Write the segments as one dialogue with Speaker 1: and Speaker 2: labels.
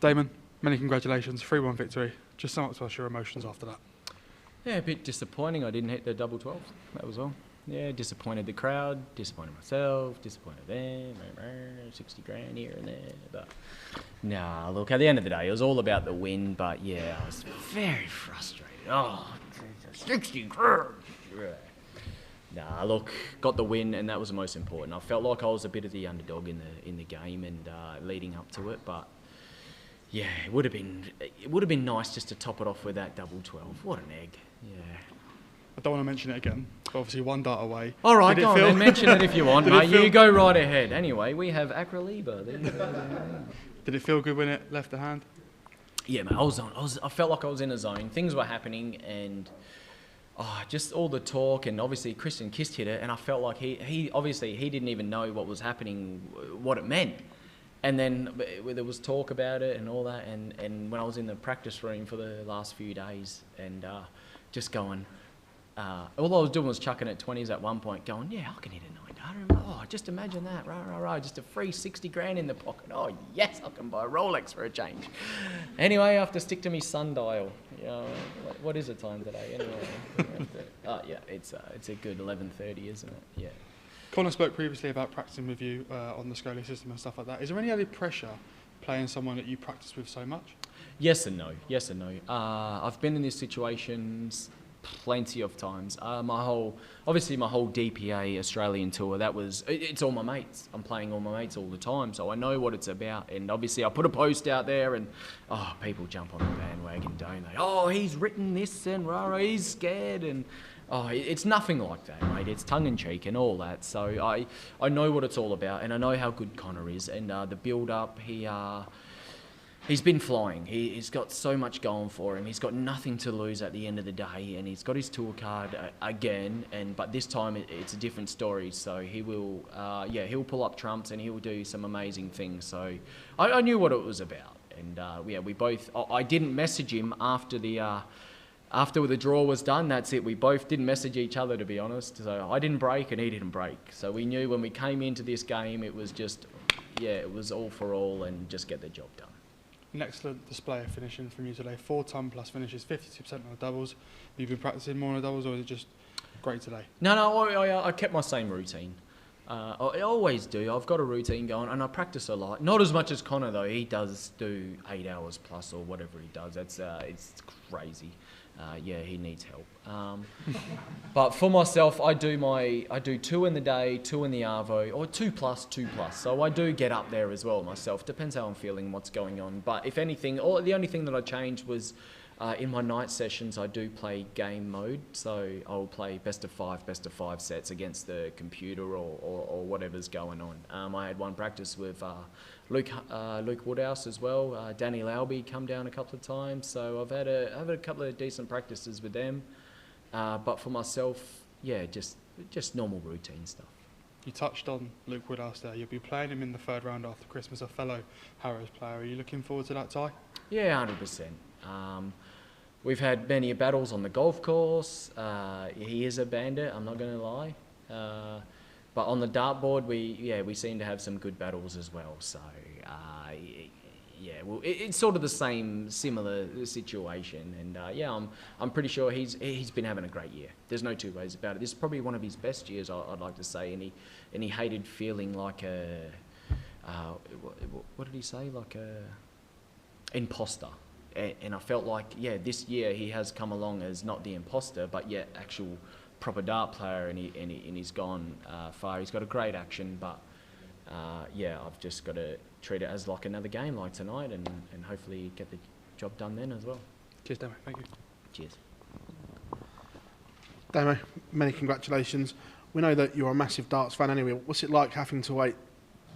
Speaker 1: Damon, many congratulations, 3-1 victory. Just sum up to us your emotions after that.
Speaker 2: Yeah, a bit disappointing. I didn't hit the double 12. That was all. Yeah, disappointed the crowd, disappointed myself, disappointed them. 60 grand here and there. But nah, look, at the end of the day, it was all about the win. But yeah, I was very frustrated. Oh, 60 grand. Nah, look, got the win, and that was the most important. I felt like I was a bit of the underdog in the game and leading up to it, but yeah, it would have been nice just to top it off with that double 12. What an egg! Yeah.
Speaker 1: I don't want to mention it again, but obviously 1 dart away.
Speaker 2: All right, go on then, mention it if you want, mate. You go right ahead. Anyway, we have Acroliba.
Speaker 1: Did it feel good when it left the hand?
Speaker 2: Yeah, mate. I felt like I was in a zone. Things were happening, and just all the talk, and obviously Christian Kist hit it, and I felt like he obviously didn't even know what was happening, what it meant. And then there was talk about it and all that, and when I was in the practice room for the last few days, and just going, all I was doing was chucking at 20s at one point, going, yeah, I can hit a 9-darter. Oh, just imagine that, rah, just a free 60 grand in the pocket. Oh, yes, I can buy a Rolex for a change. Anyway, I have to stick to my sundial. What is the time today? Anyway, yeah, it's a good 11:30, isn't it? Yeah.
Speaker 1: Connor spoke previously about practicing with you on the scaling system and stuff like that. Is there any added pressure playing someone that you practice with so much? Yes and no.
Speaker 2: I've been in these situations plenty of times. My whole DPA Australian tour, it's all my mates. I'm playing all my mates all the time, so I know what it's about. And obviously I put a post out there and, people jump on the bandwagon, don't they? Oh, he's written this and he's scared and... Oh, it's nothing like that, mate. It's tongue-in-cheek and all that. So I know what it's all about, and I know how good Connor is. And the build-up, he's been flying. He's got so much going for him. He's got nothing to lose at the end of the day, and he's got his tour card again. But this time it's a different story. So he will, he'll pull up trumps and he'll do some amazing things. So I knew what it was about, and we both. I didn't message him after the draw was done. That's it. We both didn't message each other, to be honest. So I didn't break and he didn't break. So we knew when we came into this game, it was just, it was all for all and just get the job done.
Speaker 1: An excellent display of finishing from you today. 4 ton plus finishes, 52% on the doubles. Have you been practicing more on the doubles, or is it just great today?
Speaker 2: No, I kept my same routine. I always do. I've got a routine going, and I practice a lot. Not as much as Connor, though. He does do 8 hours plus or whatever he does. It's crazy. He needs help. But for myself, I do 2 in the day, 2 in the arvo, or 2 plus. So I do get up there as well myself. Depends how I'm feeling, what's going on. But if anything, the only thing that I changed was in my night sessions, I do play game mode. So I'll play best of 5 sets against the computer or whatever's going on. I had one practice with Luke Woodhouse as well. Danny Lauby come down a couple of times. So I've had a couple of decent practices with them. But for myself, just normal routine stuff.
Speaker 1: You touched on Luke Woodhouse there. You'll be playing him in the 3rd round after Christmas, a fellow Harrows player. Are you looking forward to that tie? Yeah,
Speaker 2: 100%. We've had many battles on the golf course. He is a bandit, I'm not going to lie. But on the dartboard, we seem to have some good battles as well. So, it's sort of the similar situation. And I'm pretty sure he's been having a great year. There's no two ways about it. This is probably one of his best years, I'd like to say. And he hated feeling like what did he say? Like a imposter. And I felt like, this year he has come along as not the imposter, but yet actual proper dart player, and he's gone far. He's got a great action, but I've just got to treat it as like another game like tonight, and hopefully get the job done then as well.
Speaker 1: Cheers, Damo. Thank you.
Speaker 2: Cheers.
Speaker 3: Damo, many congratulations. We know that you're a massive darts fan anyway. What's it like having to wait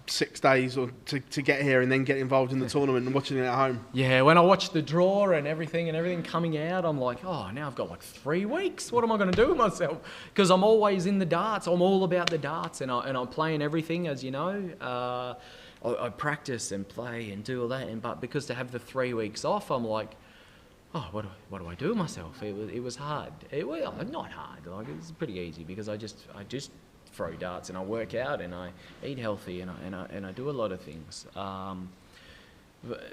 Speaker 3: 6 days or to get here and then get involved in the tournament and watching it at home?
Speaker 2: Yeah, when I watched the draw and everything coming out, I'm like, now I've got like 3 weeks. What am I going to do with myself? Because I'm always in the darts. I'm all about the darts, and I'm playing everything, as you know. I practice and play and do all that, but because to have the 3 weeks off, I'm like, what do I do with myself? It was hard. Not hard. Like, it's pretty easy because I just throw darts and I work out and I eat healthy and I do a lot of things.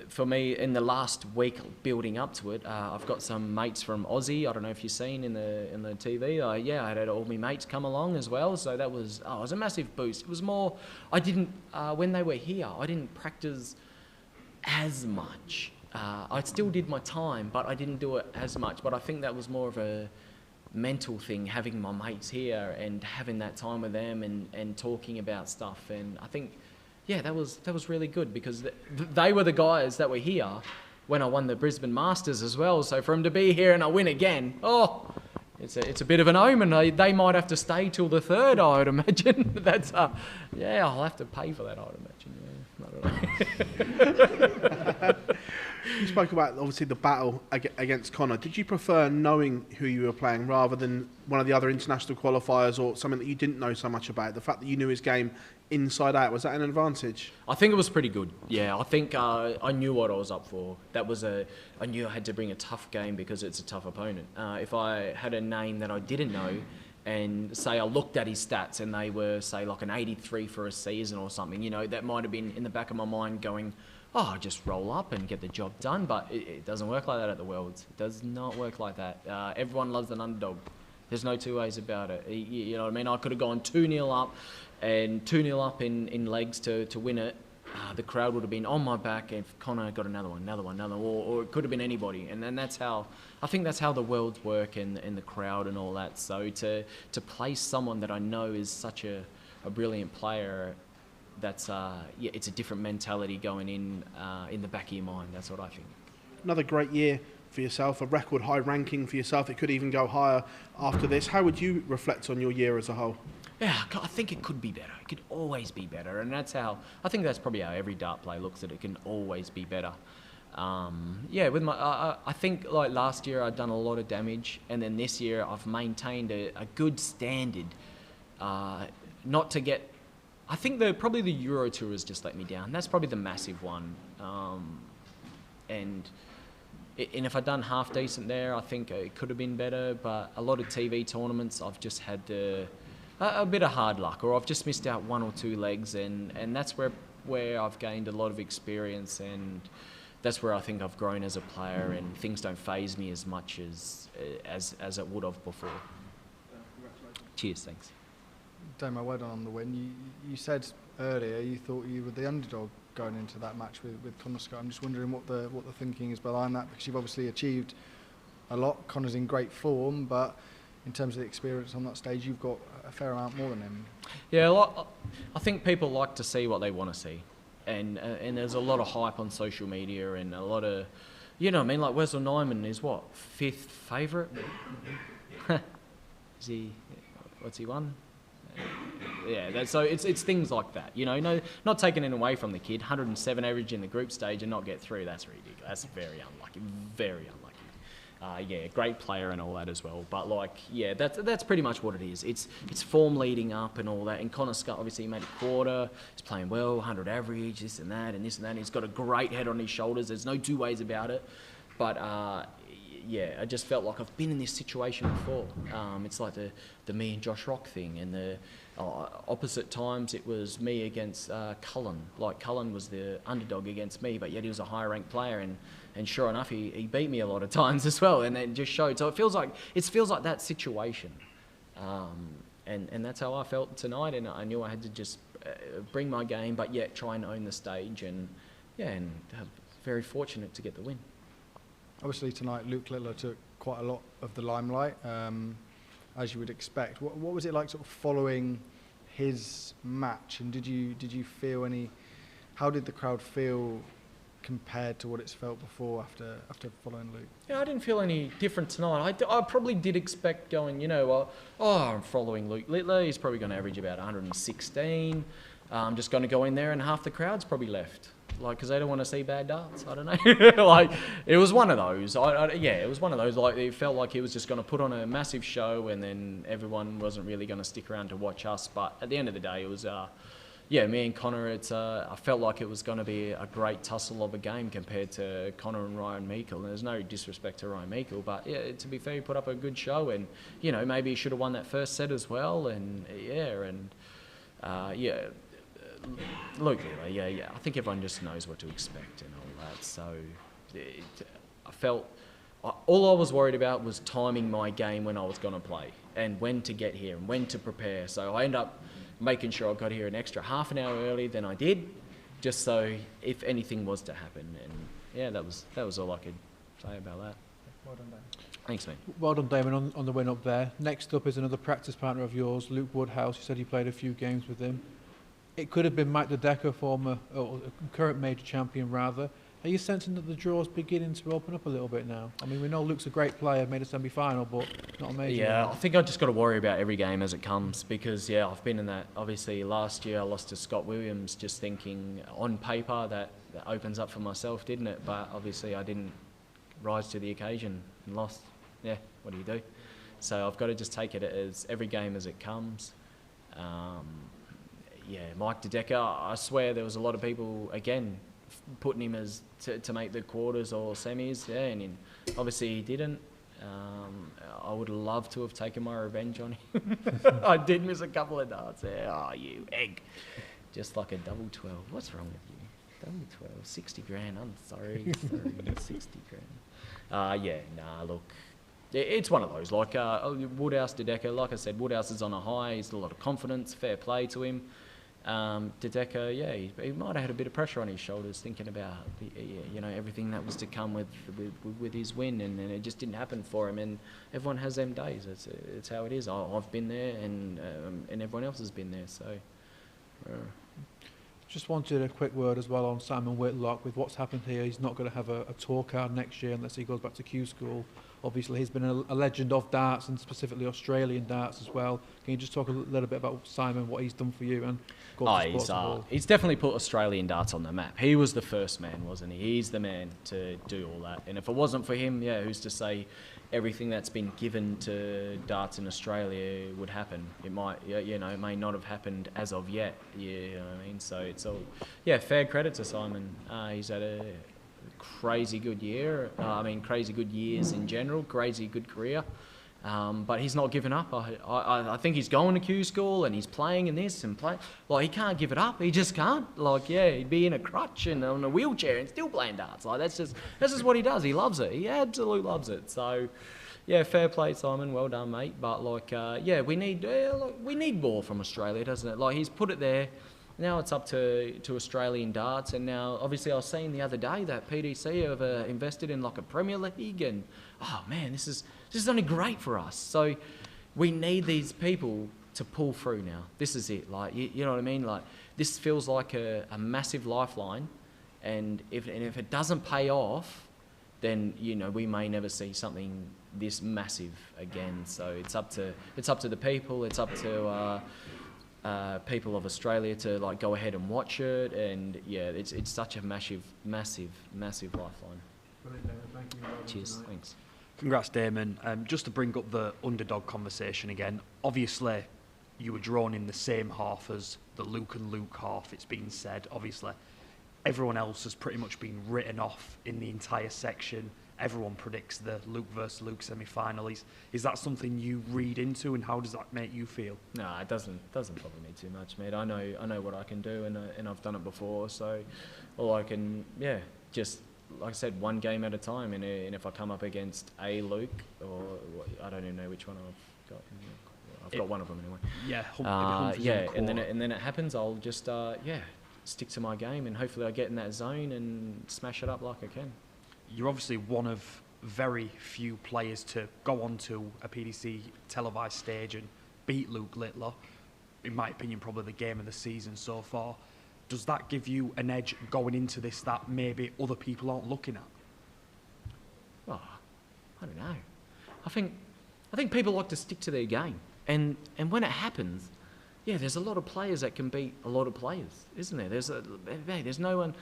Speaker 2: for me, in the last week building up to it, I've got some mates from Aussie. I don't know if you've seen in the TV. I had all my mates come along as well. So that was it was a massive boost. It was more, I didn't when they were here, I didn't practice as much. I still did my time, but I didn't do it as much. But I think that was more of a mental thing, having my mates here and having that time with them and talking about stuff. And I think, yeah, that was really good, because they were the guys that were here when I won the Brisbane Masters as well. So for them to be here and I win again, it's a bit of an omen. They might have to stay till the third, I would imagine. That's I'll have to pay for that, I would imagine. Yeah, I don't know.
Speaker 3: You spoke about, obviously, the battle against Connor. Did you prefer knowing who you were playing rather than one of the other international qualifiers or something that you didn't know so much about? The fact that you knew his game inside out, was that an advantage?
Speaker 2: I think it was pretty good. Yeah, I think I knew what I was up for. I knew I had to bring a tough game because it's a tough opponent. If I had a name that I didn't know, and say I looked at his stats and they were, say, like an 83 for a season or something, that might have been in the back of my mind going, just roll up and get the job done. But it doesn't work like that at the Worlds. It does not work like that. Everyone loves an underdog. There's no two ways about it. You know what I mean? I could have gone 2-0 up and 2-0 up in legs to win it. The crowd would have been on my back if Connor got another one, or it could have been anybody. And then I think that's how the Worlds work and the crowd and all that. So to place someone that I know is such a brilliant player, that's it's a different mentality going in the back of your mind. That's what I think.
Speaker 3: Another great year for yourself, a record high ranking for yourself. It could even go higher after this. How would you reflect on your year as a whole?
Speaker 2: Yeah, I think it could be better. It could always be better, and I think that's probably how every dart player looks at it. It can always be better. With I think like last year I'd done a lot of damage, and then this year I've maintained a good standard. Not to get, I think probably the Euro Tour has just let me down. That's probably the massive one, and if I'd done half decent there, I think it could have been better. But a lot of TV tournaments, I've just had a bit of hard luck, or I've just missed out 1 or 2 legs, and that's where I've gained a lot of experience, and that's where I think I've grown as a player, and things don't faze me as much as it would have before. Cheers, thanks.
Speaker 1: Damon, well done on the win. You said earlier you thought you were the underdog going into that match with Connor Scutt. I'm just wondering what the thinking is behind that, because you've obviously achieved a lot. Connor's in great form, but in terms of the experience on that stage, you've got a fair amount more than him. Yeah,
Speaker 2: I think people like to see what they want to see, and there's a lot of hype on social media and a lot of, like Wessel Nijman is what, 5th favourite? Is he? What's he won? Yeah, so it's things like that, not taking it away from the kid. 107 average in the group stage and not get through, that's ridiculous. That's very unlucky, very unlucky. Great player and all that as well. But that's pretty much what it is. It's form leading up and all that. And Connor Scutt, obviously, he made a quarter. He's playing well, 100 average, this and that, and this and that. He's got a great head on his shoulders. There's no two ways about it. But I just felt like I've been in this situation before. It's like the me and Josh Rock thing, and the opposite times it was me against Cullen. Like Cullen was the underdog against me, but yet he was a higher ranked player, and sure enough, he beat me a lot of times as well, and it just showed. So it feels like that situation, and that's how I felt tonight. And I knew I had to just bring my game, but yet try and own the stage, and very fortunate to get the win.
Speaker 1: Obviously tonight, Luke Littler took quite a lot of the limelight, as you would expect. What was it like, sort of following his match, and did you feel any? How did the crowd feel compared to what it's felt before after following Luke?
Speaker 2: Yeah, I didn't feel any different tonight. I probably did expect going, I'm following Luke Littler. He's probably going to average about 116. I'm just going to go in there, and half the crowd's probably left. Because they don't want to see bad darts. I don't know. It was one of those. It was one of those. It felt like he was just going to put on a massive show, and then everyone wasn't really going to stick around to watch us. But at the end of the day, it was, me and Connor. I felt like it was going to be a great tussle of a game compared to Connor and Ryan Meikle. And there's no disrespect to Ryan Meikle, but to be fair, he put up a good show, and maybe he should have won that first set as well. And Luke, I think everyone just knows what to expect and all that. So I felt all I was worried about was timing my game when I was going to play and when to get here and when to prepare. So I ended up making sure I got here an extra half an hour early than I did, just so if anything was to happen. And yeah, that was all I could say about that.
Speaker 1: Well done, Damon.
Speaker 2: Thanks, mate.
Speaker 4: Well done, Damon, on the win up there. Next up is another practice partner of yours, Luke Woodhouse. You said you played a few games with him. It could have been Mike Dedeker, current major champion rather. Are you sensing that the draw's beginning to open up a little bit now? I mean, we know Luke's a great player, made a semi-final, but not a major.
Speaker 2: Yeah, I think I just got to worry about every game as it comes because, yeah, I've been in that. Obviously, last year I lost to Scott Williams, just thinking on paper that opens up for myself, didn't it? But obviously I didn't rise to the occasion and lost. Yeah, what do you do? So I've got to just take it as every game as it comes. Yeah, Mike Dedeker, I swear there was a lot of people, again, putting him as to make the quarters or semis, yeah, and obviously he didn't. I would love to have taken my revenge on him. I did miss a couple of darts there. Oh, you egg. Just like a double 12. What's wrong with you? Double 12, 60 grand, I'm sorry, 60 grand. Yeah, nah, look, it's one of those, like Woodhouse, Dedeker, like I said, Woodhouse is on a high, he's got a lot of confidence, fair play to him. Dedeker, yeah, he might have had a bit of pressure on his shoulders thinking about, you know, everything that was to come with his win, and it just didn't happen for him. And everyone has them days. It's how it is. I've been there, and everyone else has been there. So,
Speaker 4: Just wanted a quick word as well on Simon Whitlock. With what's happened here, he's not going to have a tour card next year unless he goes back to Q School. Obviously, he's been a legend of darts and specifically Australian darts as well. Can you just talk a little bit about Simon, what he's done for you? And
Speaker 2: he's definitely put Australian darts on the map. He was the first man, wasn't he? He's the man to do all that. And if it wasn't for him, yeah, who's to say everything that's been given to darts in Australia would happen? It might, you know, it may not have happened as of yet. You know what I mean? So it's all, yeah, fair credit to Simon. He's had a crazy good year. Crazy good years in general. Crazy good career. But he's not given up. I think he's going to Q School and he's playing in this and play. Like, he can't give it up. He just can't. Like, yeah, he'd be in a crutch and on a wheelchair and still playing darts. Like, that's just what he does. He loves it. He absolutely loves it. So, yeah, fair play, Simon. Well done, mate. But like, yeah, we need more from Australia, doesn't it? Like, he's put it there. Now it's up to Australian darts, and now obviously I was seeing the other day that PDC have invested in like a Premier League, and oh man, this is only great for us. So we need these people to pull through now. This is it. Like, you know what I mean? Like, this feels like a massive lifeline, and if it doesn't pay off, then, you know, we may never see something this massive again. So it's up to the people. It's up to people of Australia to like go ahead and watch it, and yeah, it's such a massive lifeline.
Speaker 4: Brilliant, David. Thank you.
Speaker 2: Cheers, thanks.
Speaker 5: Congrats, Damon. Just to bring up the underdog conversation again, obviously you were drawn in the same half as the Luke and Luke half, it's been said. Obviously everyone else has pretty much been written off in the entire section. Everyone predicts the Luke versus Luke semi-final. Is that something you read into, and how does that make you feel?
Speaker 2: No, it doesn't bother me too much, mate. I know what I can do, and I've done it before. So, all I can, yeah, just like I said, one game at a time. And if I come up against a Luke, or I don't even know which one I've got. I've got one of them anyway.
Speaker 5: Yeah,
Speaker 2: yeah, and then it happens. I'll just stick to my game, and hopefully I get in that zone and smash it up like I can.
Speaker 5: You're obviously one of very few players to go onto a PDC televised stage and beat Luke Littler. In my opinion, probably the game of the season so far. Does that give you an edge going into this that maybe other people aren't looking at?
Speaker 2: Well, I don't know. I think people like to stick to their game, and when it happens, yeah, there's a lot of players that can beat a lot of players, isn't there? There's no one.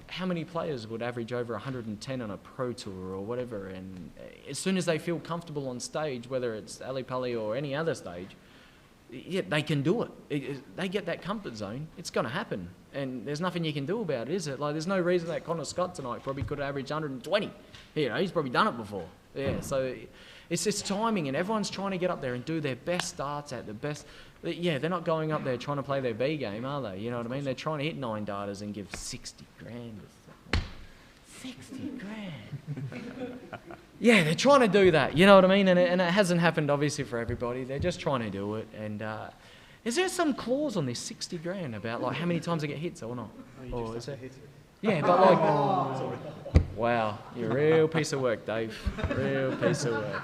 Speaker 2: How many players would average over 110 on a pro tour or whatever? And as soon as they feel comfortable on stage, whether it's Ali Pali or any other stage, yeah, they can do it. They get that comfort zone. It's going to happen, and there's nothing you can do about it, is it? Like, there's no reason that Connor Scutt tonight probably could average 120. You know, he's probably done it before. Yeah, so it's just timing, and everyone's trying to get up there and do their best darts at the best. Yeah, they're not going up there trying to play their B game, are they? You know what I mean? They're trying to hit 9 darters and give 60 grand. 60 grand. Yeah, they're trying to do that, you know what I mean? And it hasn't happened, obviously, for everybody. They're just trying to do it. And is there some clause on this 60 grand about, like, how many times I get hits or not? Or is there? Yeah, but, like, wow, you're a real piece of work, Dave. Real piece of work.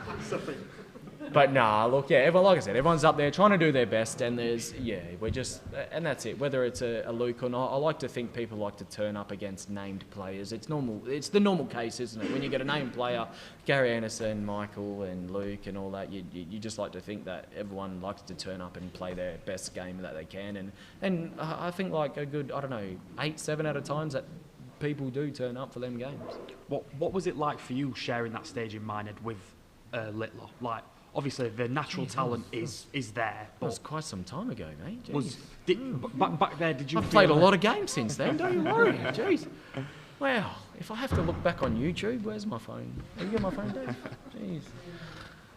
Speaker 2: But nah, look, yeah, everyone, like I said, everyone's up there trying to do their best, and we're just, and that's it. Whether it's a Luke or not, I like to think people like to turn up against named players. It's normal. It's the normal case, isn't it? When you get a named player, Gary Anderson, Michael, and Luke, and all that, you just like to think that everyone likes to turn up and play their best game that they can, and I think like a good, 8-7 out of times that people do turn up for them games.
Speaker 5: What was it like for you sharing that stage in Minehead with Littler? Like, obviously, the natural talent is there.
Speaker 2: That was quite some time ago, mate.
Speaker 5: Back there, did you?
Speaker 2: I've played a lot of games since then. Don't you worry. Jeez. Wow. If I have to look back on YouTube, where's my phone? Have you got my phone, Dave? Jeez.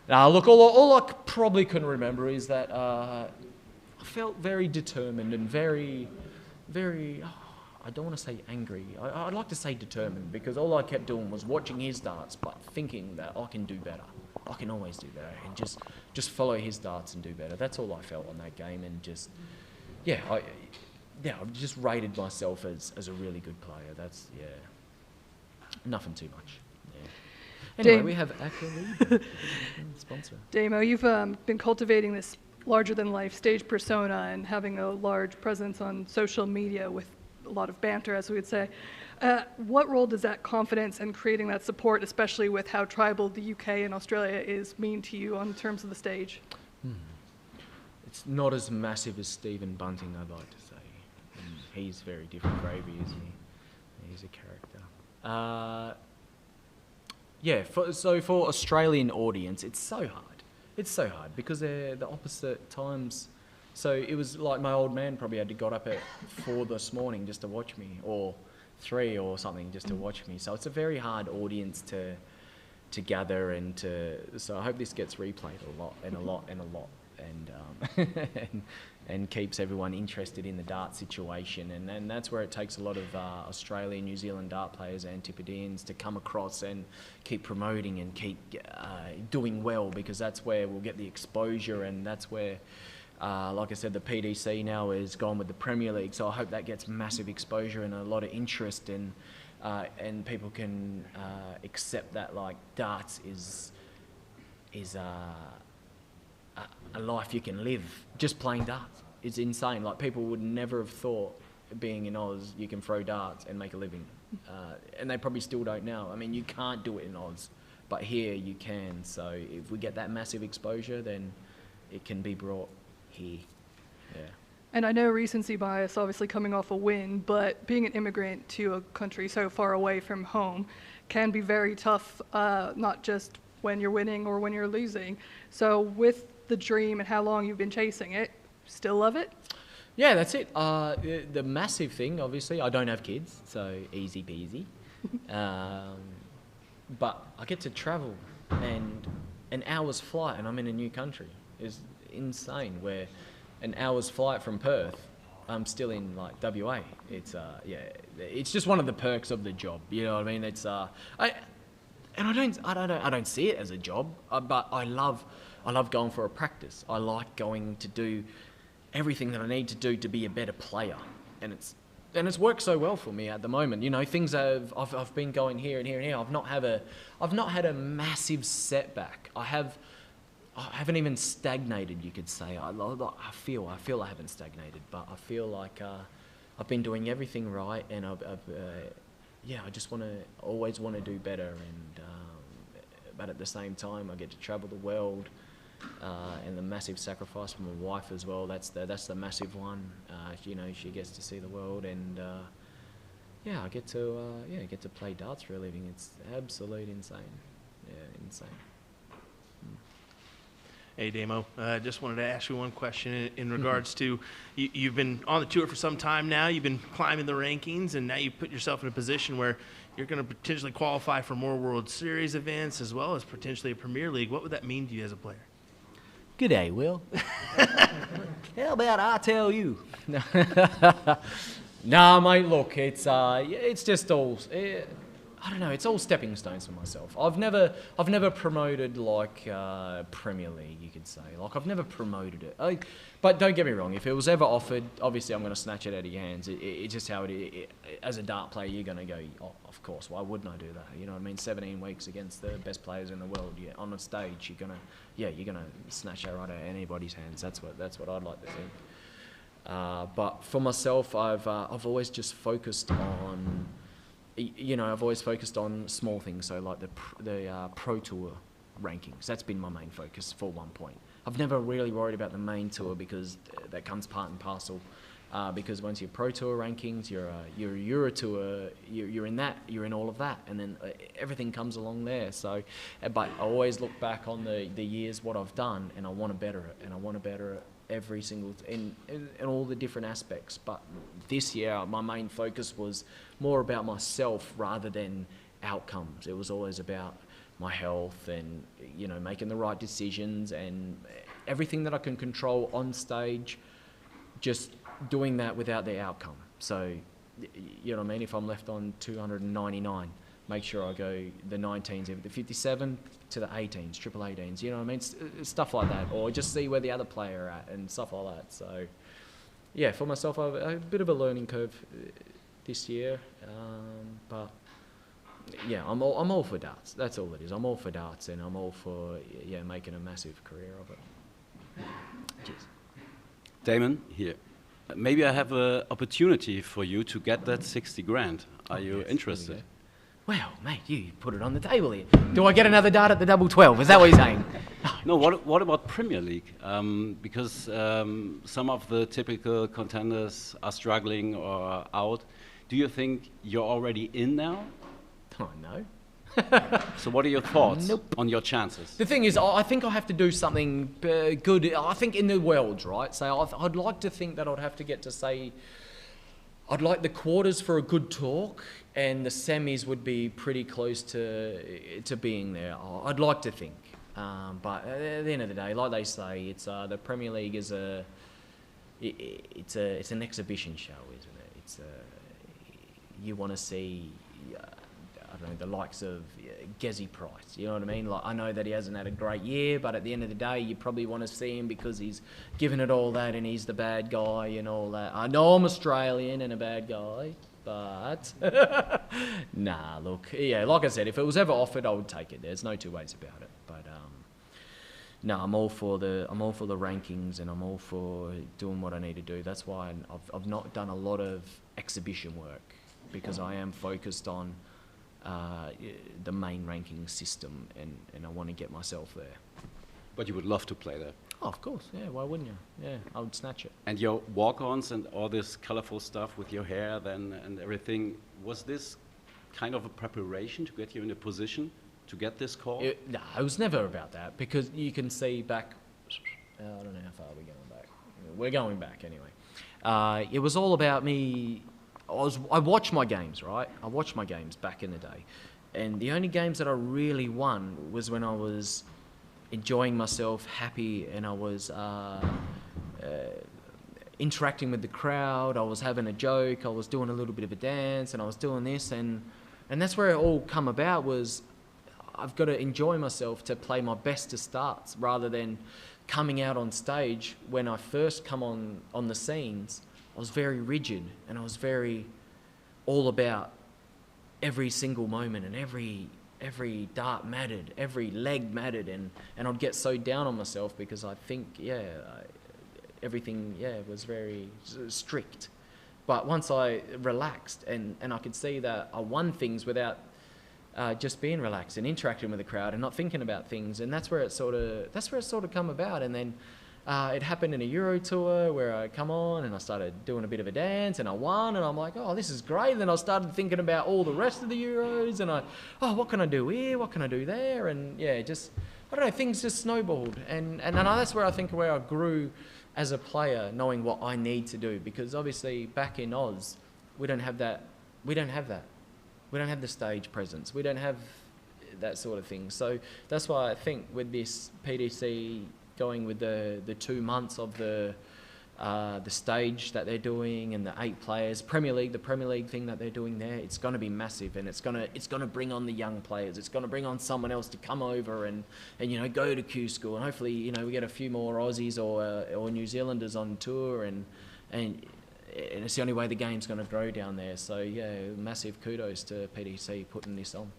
Speaker 2: Now, look, all I probably couldn't remember is that I felt very determined and very, very. I don't want to say angry. I'd like to say determined, because all I kept doing was watching his darts, but thinking that I can do better. I can always do better, and just follow his darts and do better. That's all I felt on that game, and I just rated myself as a really good player. That's nothing too much. Yeah. Anyway, we have Accolade sponsor.
Speaker 6: Damo, you've been cultivating this larger-than-life stage persona and having a large presence on social media with a lot of banter, as we would say. What role does that confidence and creating that support, especially with how tribal the UK and Australia is, mean to you on terms of the stage?
Speaker 2: It's not as massive as Stephen Bunting, I'd like to say. He's very different gravy, isn't he? He's a character. For Australian audience, it's so hard. It's so hard because they're the opposite times. So it was like my old man probably had to got up at 4 this morning just to watch me, or 3 or something just to watch me. So it's a very hard audience to gather so I hope this gets replayed a lot, and keeps everyone interested in the dart situation. And that's where it takes a lot of Australian, New Zealand dart players, Antipodeans, to come across and keep promoting and keep doing well, because that's where we'll get the exposure, and that's where like I said, the PDC now is gone with the Premier League, so I hope that gets massive exposure and a lot of interest in, and people can accept that like darts is a life you can live. Just playing darts, it's insane. Like, people would never have thought, being in Oz, you can throw darts and make a living, and they probably still don't now. I mean, you can't do it in Oz, but here you can. So if we get that massive exposure, then it can be brought here. Yeah.
Speaker 6: And I know recency bias, obviously coming off a win, but being an immigrant to a country so far away from home can be very tough, not just when you're winning or when you're losing. So with the dream and how long you've been chasing it, still love it?
Speaker 2: Yeah, that's it. The massive thing, obviously, I don't have kids, so easy peasy. But I get to travel, and an hour's flight and I'm in a new country is insane, where an hour's flight from Perth, I'm still in like WA. It's just one of the perks of the job. You know what I mean? It's I don't see it as a job, but I love going for a practice. I like going to do everything that I need to do to be a better player, and it's worked so well for me at the moment. You know, things I've been going here and here and here. I've not had a massive setback. I haven't even stagnated, you could say. I feel I haven't stagnated, but I feel like I've been doing everything right, and I just always want to do better, and but at the same time I get to travel the world, and the massive sacrifice for my wife as well. That's the massive one. You know, she gets to see the world, and I get to play darts for a living. It's absolute insane. Yeah, insane.
Speaker 7: Hey, Damo. Just wanted to ask you one question in regards to you've been on the tour for some time now. You've been climbing the rankings, and now you put yourself in a position where you're going to potentially qualify for more World Series events as well as potentially a Premier League. What would that mean to you as a player?
Speaker 2: G'day, Will. How about I tell you? Nah, mate. Look, it's just all. I don't know. It's all stepping stones for myself. I've never promoted like Premier League, you could say. Like I've never promoted it. But don't get me wrong. If it was ever offered, obviously I'm going to snatch it out of your hands. It's just how it is. As a dart player, you're going to go, oh, of course. Why wouldn't I do that? You know what I mean? 17 weeks against the best players in the world. Yeah, on a stage, you're gonna snatch that right out of anybody's hands. That's what I'd like to think. But for myself, I've always just focused on. I've always focused on small things, so like the Pro Tour rankings. That's been my main focus for one point. I've never really worried about the main tour because that comes part and parcel. Because once you're Pro Tour rankings, you're Euro Tour, you're in that, you're in all of that, and then everything comes along there. So, but I always look back on the years what I've done, and I want to better it, and I want to better it every single in all the different aspects. But this year my main focus was more about myself rather than outcomes. It was always about my health and making the right decisions and everything that I can control on stage, just doing that without the outcome. So you know what I mean, if I'm left on 299, make sure I go the 19s, the 57 to the 18s, triple 18s, you know what I mean? Stuff like that. Or just see where the other player are at and stuff like that. So, yeah, for myself, I've a bit of a learning curve this year. But, yeah, I'm all for darts. That's all it is. I'm all for darts and I'm all for, making a massive career of it. Cheers.
Speaker 8: Damon, here. Maybe I have an opportunity for you to get that 60 grand. Are you interested?
Speaker 2: Well, mate, you put it on the table here. Do I get another dart at the double 12? Is that what you're saying?
Speaker 8: No, what about Premier League? Because some of the typical contenders are struggling or out. Do you think you're already in now?
Speaker 2: Oh, no.
Speaker 8: So what are your thoughts on your chances?
Speaker 2: The thing is, I think I have to do something good. I think in the world, right? So I'd like to think that I'd have to get to say, I'd like the quarters for a good talk, and the semis would be pretty close to being there. I'd like to think, but at the end of the day, like they say, it's the Premier League is it's an exhibition show, isn't it? You want to see. I don't know, the likes of Gezi Price, you know what I mean? Like, I know that he hasn't had a great year, but at the end of the day, you probably want to see him because he's given it all that and he's the bad guy and all that. I know I'm Australian and a bad guy, but nah, look, yeah, like I said, if it was ever offered, I would take it. There's no two ways about it. But no, I'm all for the rankings and I'm all for doing what I need to do. That's why I've not done a lot of exhibition work because I am focused on the main ranking system, and I want to get myself there.
Speaker 8: But you would love to play there?
Speaker 2: Oh, of course, yeah, why wouldn't you? Yeah, I would snatch it.
Speaker 8: And your walk-ons and all this colorful stuff with your hair then and everything, was this kind of a preparation to get you in a position to get this call?
Speaker 2: No, it was never about that, because you can see back, I don't know how far we're going back. We're going back anyway. It was all about me. I watched my games, right? I watched my games back in the day. And the only games that I really won was when I was enjoying myself, happy, and I was interacting with the crowd. I was having a joke. I was doing a little bit of a dance, and I was doing this. And that's where it all come about was I've got to enjoy myself to play my best to starts rather than coming out on stage. When I first come on the scenes, I was very rigid and I was very all about every single moment and every dart mattered, every leg mattered, and I'd get so down on myself because I think, everything, was very strict. But once I relaxed and I could see that I won things without just being relaxed and interacting with the crowd and not thinking about things, and that's where it sort of come about. And then it happened in a Euro tour where I come on and I started doing a bit of a dance and I won, and I'm like, oh, this is great. And then I started thinking about all the rest of the Euros and what can I do here? What can I do there? And I don't know, things just snowballed. And that's where I think where I grew as a player, knowing what I need to do, because obviously back in Oz, we don't have that. We don't have the stage presence. We don't have that sort of thing. So that's why I think with this PDC going with the 2 months of the the stage that they're doing and the 8 players, the Premier League thing that they're doing there, it's going to be massive, and it's going to bring on the young players. It's going to bring on someone else to come over and go to Q School, and hopefully we get a few more Aussies or New Zealanders on tour, and it's the only way the game's going to grow down there. So yeah, massive kudos to PDC putting this on.